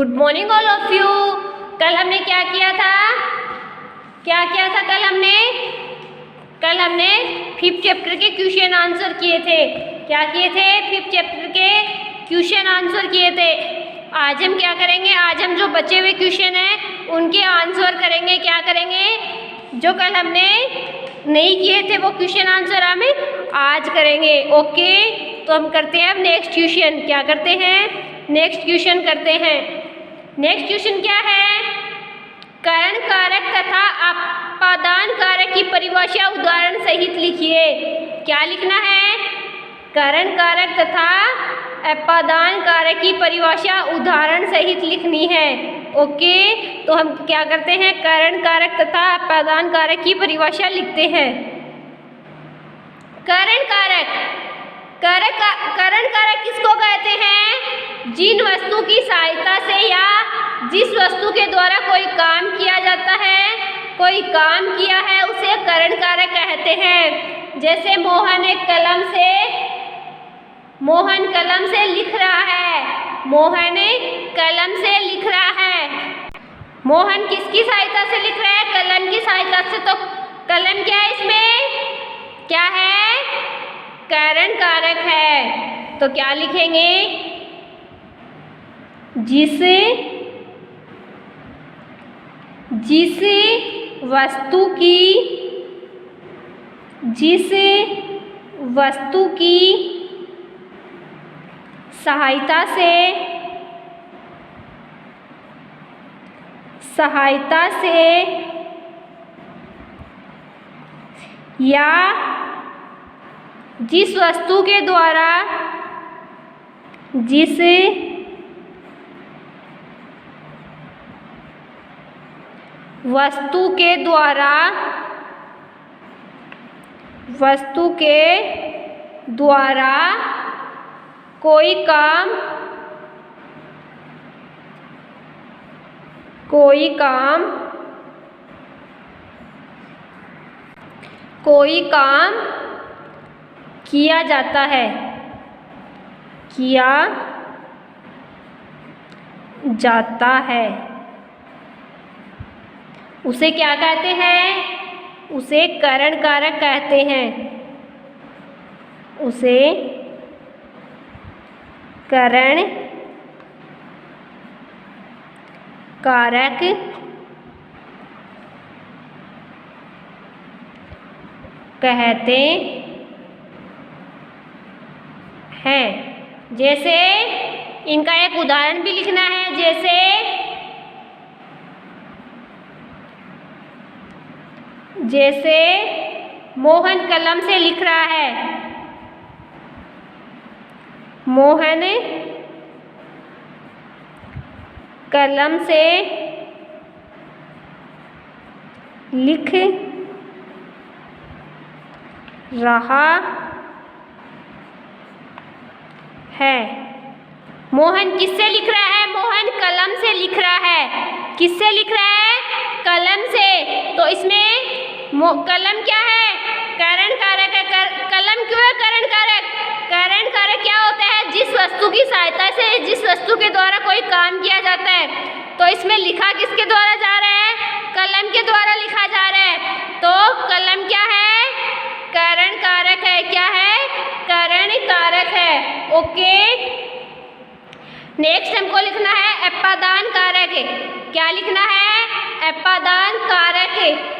Good morning all of you. कल हमने क्या किया था? कल हमने 5th चैप्टर के क्वेश्चन आंसर किए थे। क्या किए थे? 5th चैप्टर के क्वेश्चन आंसर किए थे। आज हम क्या करेंगे? आज हम जो बचे हुए क्वेश्चन हैं उनके आंसर करेंगे। क्या करेंगे? जो कल हमने नहीं किए थे वो क्वेश्चन आंसर हम आज करेंगे। ओके, तो हम करते हैं अब नेक्स्ट क्वेश्चन। क्या करते हैं? नेक्स्ट क्वेश्चन करते हैं। नेक्स्ट क्वेश्चन क्या है? कारण कारक तथा अपादान कारक की परिभाषा उदाहरण सहित लिखिए। क्या लिखना है? कारण कारक तथा अपादान कारक की परिभाषा उदाहरण सहित लिखनी है। ओके, तो हम क्या करते हैं? कारण कारक तथा अपादान कारक की परिभाषा लिखते हैं। कारण कारक किसको कहते हैं? जिन वस्तु की सहायता से या जिस वस्तु के द्वारा कोई काम किया जाता है, कोई काम किया है उसे कारण कारक कहते हैं। जैसे मोहन कलम से लिख रहा है। मोहन कलम से लिख रहा है। मोहन किसकी सहायता से लिख रहा है? कलम की सहायता से। तो कलम क्या है? इसमें क्या है? कारण कारक है। तो क्या लिखेंगे? जिस वस्तु की सहायता से या जिस वस्तु के द्वारा वस्तु के द्वारा कोई काम किया जाता है उसे क्या कहते हैं? उसे कारण कारक कहते हैं। उसे कारण कारक कहते हैं। जैसे इनका एक उदाहरण भी लिखना है। जैसे मोहन कलम से लिख रहा है। मोहन कलम से लिख रहा है। मोहन किससे लिख रहा है? मोहन कलम से लिख रहा है। किससे लिख रहा है? कलम से। तो इसमें कलम क्या है? कारण कारक है। कलम क्यों है कारण कारक? कारण कारक क्या होता है? जिस वस्तु की सहायता से, जिस वस्तु के द्वारा कोई काम किया जाता है। तो इसमें लिखा किसके द्वारा जा रहा है? कलम के द्वारा लिखा जा रहा है। तो कलम क्या है? कारण कारक है। क्या है? कारण कारक है। ओके, नेक्स्ट हमको लिखना है अपादान कारक। क्या लिखना है? अपादान कारक।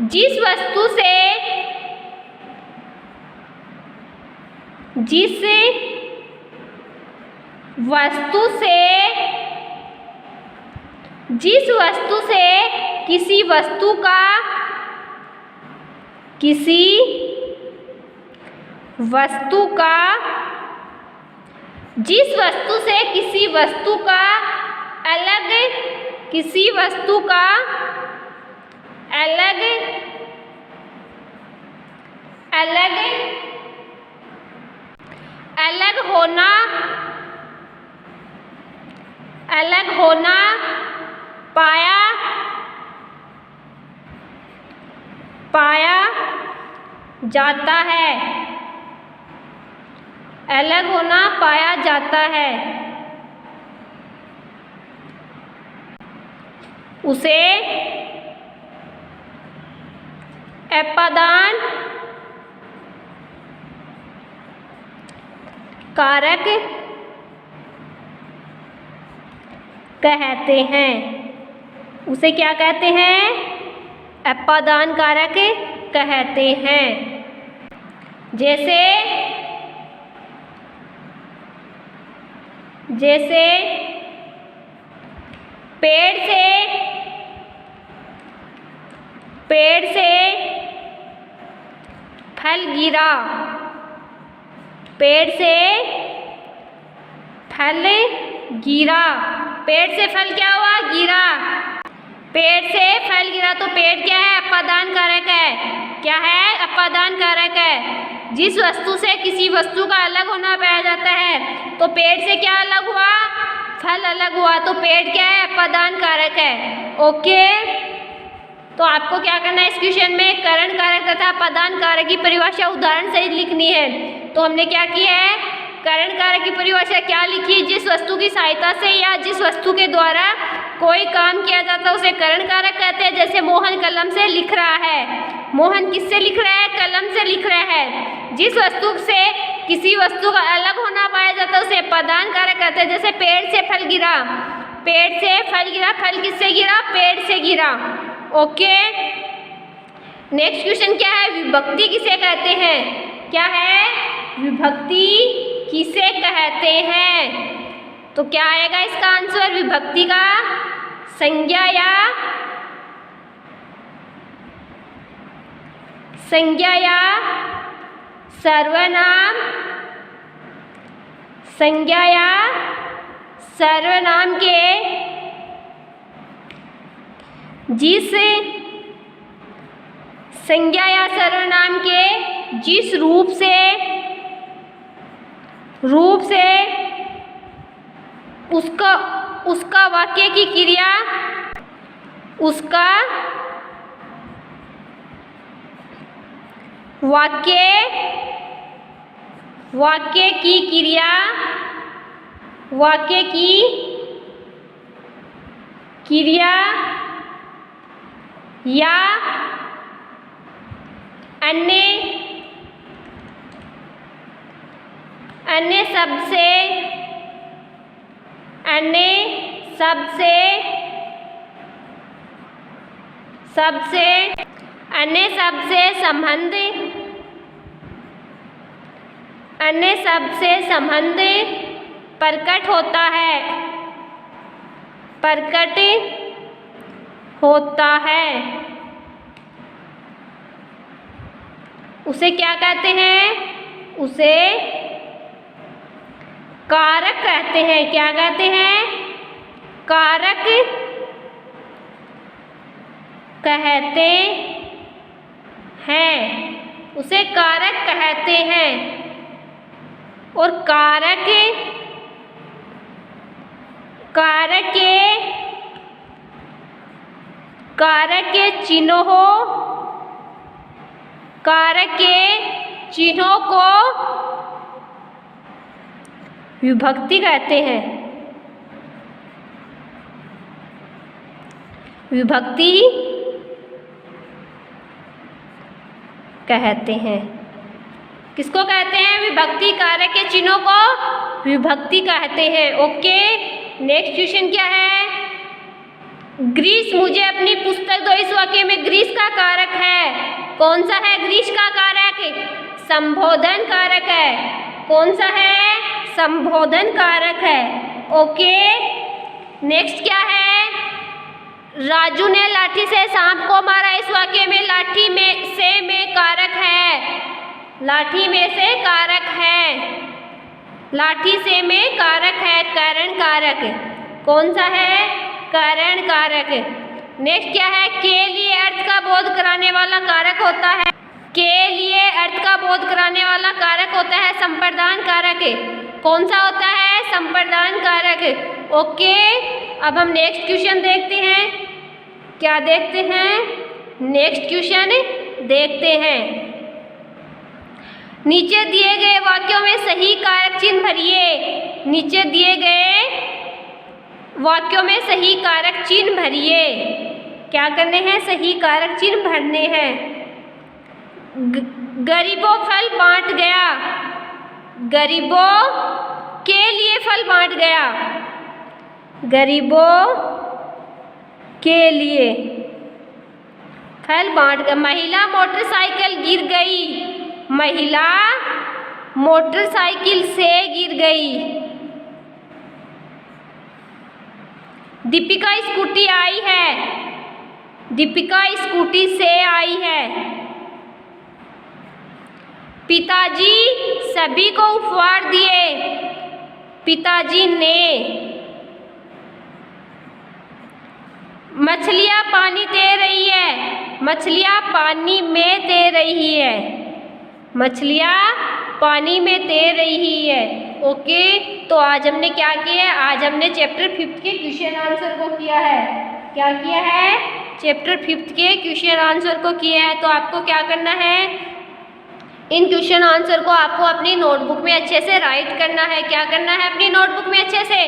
जिस वस्तु से किसी वस्तु अलग होना पाया जाता है। अलग होना पाया जाता है। उसे अपादान कारक कहते हैं। उसे क्या कहते हैं? अपादान कारक कहते हैं। जैसे पेड़ से फल गिरा, पेड़ से फल गिरा, पेड़ से फल क्या हुआ? गिरा। पेड़ से फल गिरा तो पेड़ क्या है? अपादान कारक है। क्या है? अपादान कारक है। जिस वस्तु से किसी वस्तु का अलग होना पाया जाता है तो पेड़ से क्या अलग हुआ? फल अलग हुआ। तो पेड़ क्या है? अपादान कारक है। ओके, तो आपको क्या करना है इस क्वेश्चन में? करण कारक तथा अपादान कारक की परिभाषा उदाहरण सहित लिखनी है। तो हमने क्या किया है? करण कारक की परिभाषा क्या लिखी? जिस वस्तु की सहायता से या जिस वस्तु के द्वारा कोई काम किया जाता है उसे करण कारक कहते हैं। जैसे मोहन कलम से लिख रहा है। मोहन किससे लिख रहा है? कलम से लिख रहा है। जिस वस्तु से किसी वस्तु का अलग होना पाया जाता है उसे अपादान कारक कहते हैं। जैसे पेड़ से फल गिरा, पेड़ से फल गिरा, फल किससे गिरा? पेड़ से गिरा। ओके, नेक्स्ट क्वेश्चन क्या है? विभक्ति किसे कहते हैं? क्या है? विभक्ति किसे कहते हैं? तो क्या आएगा इसका आंसर? विभक्ति का संज्ञा या सर्वनाम, संज्ञा या सर्वनाम के जिस संज्ञा या सर्वनाम के जिस रूप से उसका वाक्य की क्रिया, उसका वाक्य की क्रिया, वाक्य की क्रिया या अन्य शब्द से संबंध प्रकट होता है। उसे क्या कहते हैं? उसे कारक कहते हैं। क्या कहते हैं? कारक कहते हैं। उसे कारक कहते हैं। और कारक के चिन्हों को विभक्ति कहते हैं। विभक्ति कहते हैं। किसको कहते हैं? विभक्ति। कारक के चिन्हों को विभक्ति कहते हैं। ओके, नेक्स्ट क्वेश्चन क्या है? ग्रीस मुझे अपनी पुस्तक दो। इस वाक्य में ग्रीस का कारक है। कौन सा है ग्रीस का कारक? संबोधन कारक है। कौन सा है? संबोधन कारक है। ओके, नेक्स्ट क्या है? राजू ने लाठी से सांप को मारा। इस वाक्य में लाठी में से कारक है। लाठी में से कारक है। लाठी से में कारक है। करण कारक। कौन सा है? करण कारक। नेक्स्ट क्या है? के लिए अर्थ का बोध कराने वाला कारक होता है। के लिए अर्थ का बोध कराने वाला कारक होता है संप्रदान कारक। कौन सा होता है? संप्रदान कारक। ओके, अब हम नेक्स्ट क्वेश्चन देखते हैं। क्या देखते हैं? नेक्स्ट क्वेश्चन देखते हैं। नीचे दिए गए वाक्यों में सही कारक चिन्ह भरिए। नीचे दिए गए वाक्यों में सही कारक चिन्ह भरिए। क्या करने हैं? सही कारक चिन्ह भरने हैं। गरीबों फल बांट गया, गरीबों के लिए फल बांट गया, गरीबों के लिए फल बांट गया। महिला मोटरसाइकिल गिर गई, महिला मोटरसाइकिल से गिर गई। दीपिका स्कूटी आई है, दीपिका स्कूटी से आई है। पिताजी सभी को उपहार दिए, पिताजी ने। मछलियाँ पानी दे रही है, मछलियाँ पानी में दे रही है, मछलियाँ पानी में दे रही है। ओके, तो आज हमने क्या किया है? आज हमने चैप्टर 5 के क्वेश्चन आंसर को किया है। क्या किया है? चैप्टर 5 के क्वेश्चन आंसर को किया है। तो आपको क्या करना है? इन क्वेश्चन आंसर को आपको अपनी नोटबुक में अच्छे से राइट करना है। क्या करना है? अपनी नोटबुक में अच्छे से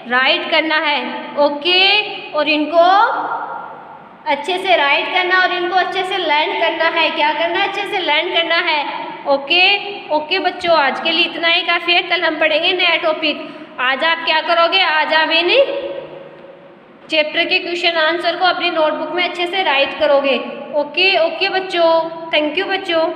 राइट करना है। ओके, और इनको अच्छे से राइट करना और इनको अच्छे से लर्न करना है। क्या करना है? अच्छे से लर्न करना है। ओके ओके बच्चों, आज के लिए इतना ही काफ़ी है। कल हम पढ़ेंगे नया टॉपिक। आज आप क्या करोगे? आज आप इन चैप्टर के क्वेश्चन आंसर को अपनी नोटबुक में अच्छे से राइट करोगे। ओके ओके बच्चों, थैंक यू बच्चों।